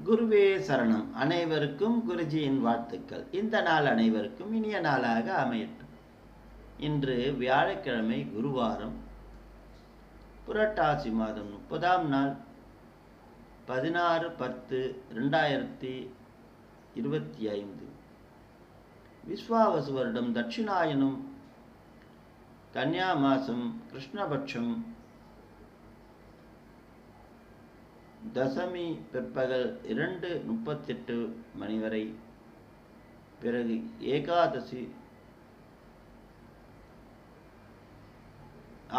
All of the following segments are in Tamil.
குருவே சரணம். அனைவருக்கும் குருஜியின் வாழ்த்துக்கள். இந்த நாள் அனைவருக்கும் இனிய நாளாக அமையட்டும். இன்று வியாழக்கிழமை, குருவாரம், புரட்டாசி மாதம் 30ஆம் நாள், 16/10/2025. விஸ்வாவசு வருடம் தட்சிணாயனம், கன்னியா மாசம், கிருஷ்ணபட்சம், தசமி பிற்பகல் 2:38 மணி வரை, பிறகு ஏகாதசி,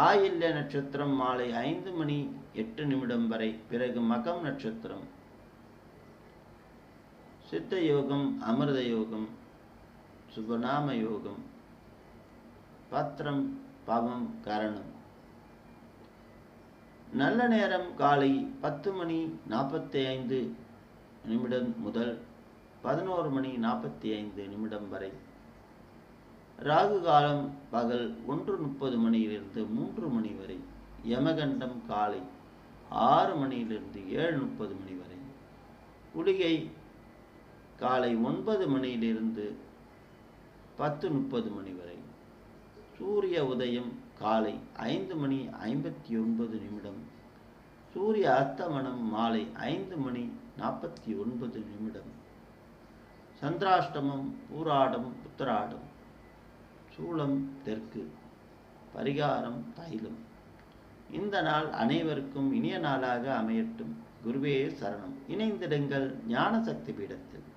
ஆயில்ய நட்சத்திரம் மாலை 5:08 வரை, பிறகு மகம் நட்சத்திரம், சித்த யோகம், அமிர்த யோகம், சுபநாம யோகம், பத்திரம், பவம், கரணம். நல்ல நேரம் காலை 10:45 முதல் 11:45 வரை. ராகு காலம் பகல் 1:30 மணியிலிருந்து 3 மணி வரை. யமகண்டம் காலை 6 மணியிலிருந்து 7:30 மணி வரை. குளிகை காலை 9 மணியிலிருந்து 10:30 மணி வரை. சூரிய உதயம் காலை 5:59. சூரிய அஸ்தமனம் மாலை 5:49. சந்திராஷ்டமம் பூராடம் உத்தராடம். சூலம் தெற்கு. பரிகாரம் தைலம். இந்த நாள் அனைவருக்கும் இனிய நாளாக அமையட்டும். குருவே சரணம். இணைந்திடுங்கள் ஞான சக்தி பீடத்தில்.